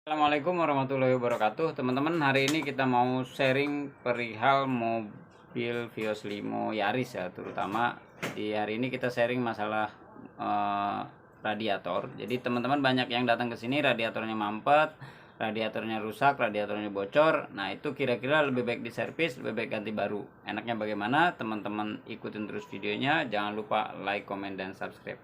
Assalamualaikum warahmatullahi wabarakatuh. Teman-teman, hari ini kita mau sharing perihal mobil Vios Limo Yaris ya, terutama di hari ini kita sharing masalah radiator. Jadi teman-teman banyak yang datang ke sini radiatornya mampet, radiatornya rusak, radiatornya bocor. Nah, itu kira-kira lebih baik diservis, lebih baik ganti baru. Enaknya bagaimana? Teman-teman ikutin terus videonya. Jangan lupa like, comment, dan subscribe.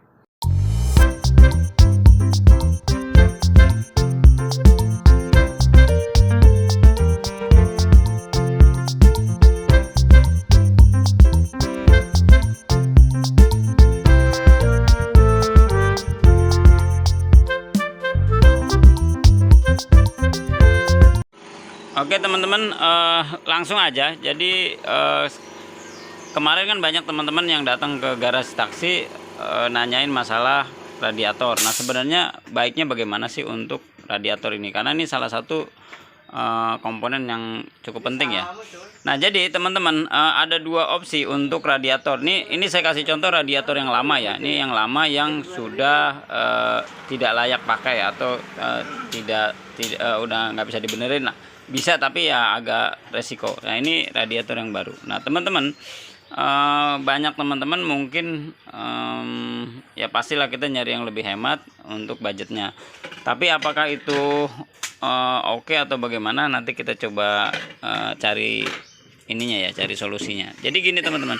Oke teman-teman, langsung aja. Jadi kemarin kan banyak teman-teman yang datang ke garasi taksi nanyain masalah radiator. Nah, sebenarnya baiknya bagaimana sih untuk radiator ini, karena ini salah satu komponen yang cukup penting ya. Nah, jadi teman-teman, ada dua opsi untuk radiator. Ini saya kasih contoh radiator yang lama ya. Ini yang lama yang sudah tidak layak pakai atau udah nggak bisa dibenerin. Nah, bisa tapi ya agak resiko. Nah, ini radiator yang baru. Nah, teman-teman, banyak teman-teman mungkin ya pastilah kita nyari yang lebih hemat untuk budgetnya. Tapi apakah itu oke atau bagaimana, nanti kita coba cari ininya ya, cari solusinya. Jadi gini teman-teman,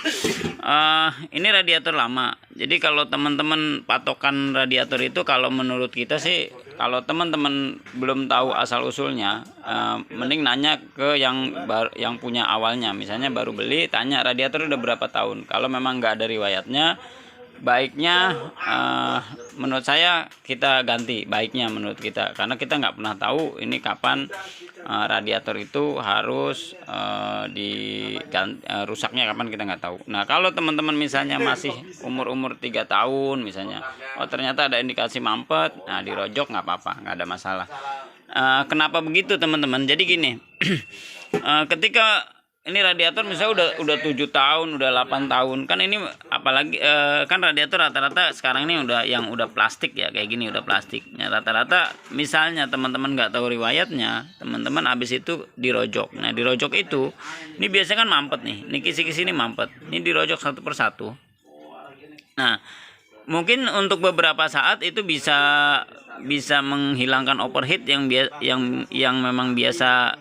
ini radiator lama. Jadi kalau teman-teman patokan radiator itu, kalau menurut kita sih, kalau teman-teman belum tahu asal usulnya, mending nanya ke yang punya awalnya. Misalnya baru beli, tanya radiator udah berapa tahun. Kalau memang nggak ada riwayatnya, baiknya menurut saya kita ganti. Baiknya menurut kita, karena kita nggak pernah tahu ini kapan radiator itu harus diganti, rusaknya kapan kita nggak tahu. Nah, kalau teman-teman misalnya masih umur 3 tahun misalnya, oh ternyata ada indikasi mampet, nah dirojok nggak apa-apa, nggak ada masalah. Kenapa begitu teman-teman? Jadi gini, ketika ini radiator misalnya udah 7 tahun, udah 8 tahun, kan ini apalagi kan radiator rata-rata sekarang ini udah plastik ya, kayak gini udah plastik. Nah, rata-rata misalnya teman-teman nggak tahu riwayatnya, teman-teman habis itu dirojok. Nah, dirojok itu ini biasanya kan mampet nih, ini kisi-kisi ini mampet, ini dirojok satu persatu. Nah, mungkin untuk beberapa saat itu bisa menghilangkan overheat yang memang biasa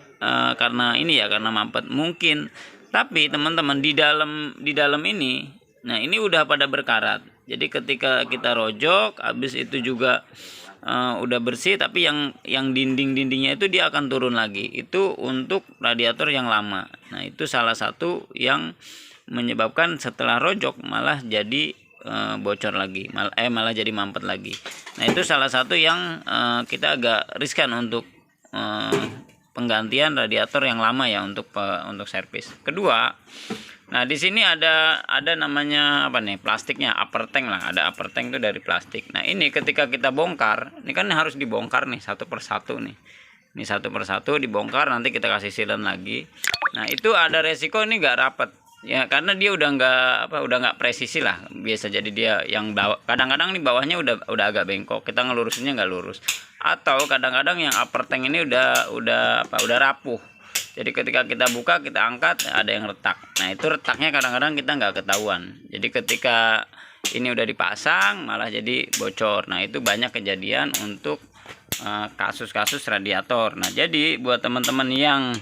karena ini ya, karena mampet mungkin. Tapi teman-teman, di dalam ini, nah ini udah pada berkarat. Jadi ketika kita rojok, habis itu juga udah bersih, tapi yang dindingnya itu dia akan turun lagi. Itu untuk radiator yang lama. Nah, itu salah satu yang menyebabkan setelah rojok malah jadi bocor lagi, malah jadi mampet lagi. Nah, itu salah satu yang kita agak riskan untuk penggantian radiator yang lama ya, untuk servis. Kedua, nah di sini ada namanya apa nih, plastiknya, upper tank lah, ada upper tank itu dari plastik. Nah, ini ketika kita bongkar, ini kan harus dibongkar nih satu persatu nih. Ini satu persatu dibongkar, nanti kita kasih silen lagi. Nah, itu ada resiko ini nggak rapet ya, karena dia udah nggak presisi lah. Biasa jadi dia yang bawah, kadang-kadang nih bawahnya udah agak bengkok, kita ngelurusinnya nggak lurus. Atau kadang-kadang yang upper tank ini udah rapuh. Jadi ketika kita buka, kita angkat, ada yang retak. Nah, itu retaknya kadang-kadang kita nggak ketahuan. Jadi ketika ini udah dipasang malah jadi bocor. Nah, itu banyak kejadian untuk kasus-kasus radiator. Nah, jadi buat teman-teman yang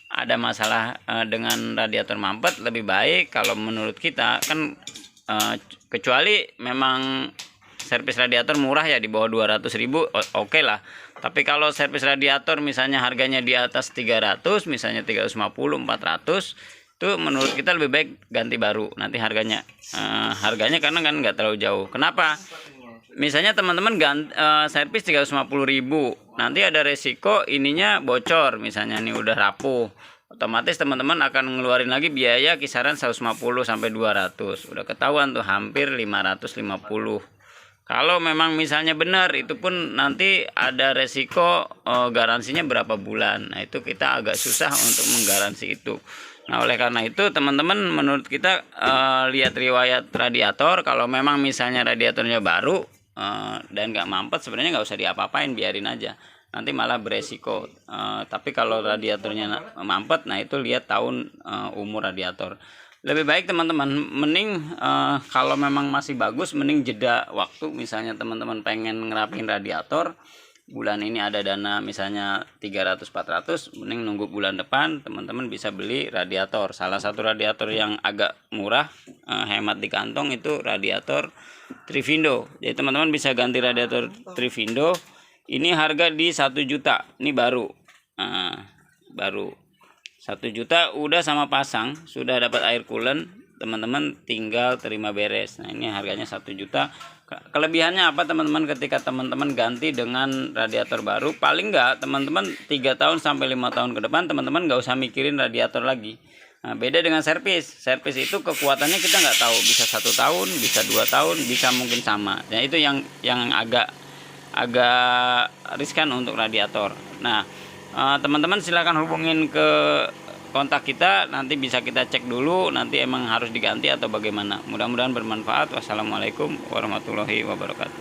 ada masalah dengan radiator mampet, lebih baik kalau menurut kita kan, kecuali memang servis radiator murah ya, di bawah 200.000, oke lah. Tapi kalau servis radiator misalnya harganya di atas 300, misalnya 350, 400, itu menurut kita lebih baik ganti baru. Nanti harganya karena kan nggak terlalu jauh. Kenapa? Misalnya teman-teman servis 350.000, nanti ada resiko ininya bocor, misalnya nih udah rapuh, otomatis teman-teman akan ngeluarin lagi biaya kisaran 150 sampai 200. Udah ketahuan tuh hampir 550. Kalau memang misalnya benar, itu pun nanti ada resiko garansinya berapa bulan. Nah, itu kita agak susah untuk menggaransi itu. Nah, oleh karena itu teman-teman, menurut kita lihat riwayat radiator. Kalau memang misalnya radiatornya baru dan nggak mampet, sebenarnya nggak usah diapa-apain, biarin aja. nanti malah beresiko. Tapi kalau radiatornya mampet, nah itu lihat tahun umur radiator. Lebih baik teman-teman, mending kalau memang masih bagus, mending jeda waktu. Misalnya teman-teman pengen ngerapin radiator, bulan ini ada dana misalnya 300-400, mending nunggu bulan depan teman-teman bisa beli radiator. Salah satu radiator yang agak murah, hemat di kantong, itu radiator Trivindo. Jadi teman-teman bisa ganti radiator Trivindo. Ini harga di 1 juta, ini baru. Baru 1 juta udah sama pasang, sudah dapat air coolant, teman-teman tinggal terima beres. Nah ini harganya 1 juta. Kelebihannya apa teman-teman? Ketika teman-teman ganti dengan radiator baru, paling enggak teman-teman 3 tahun sampai 5 tahun ke depan teman-teman nggak usah mikirin radiator lagi. Nah, beda dengan servis. Servis itu kekuatannya kita nggak tahu, bisa 1 tahun, bisa 2 tahun, bisa mungkin sama. Nah itu yang agak riskan untuk radiator. Nah teman-teman silakan hubungin ke kontak kita, nanti bisa kita cek dulu nanti emang harus diganti atau bagaimana. Mudah-mudahan bermanfaat. Wassalamualaikum warahmatullahi wabarakatuh.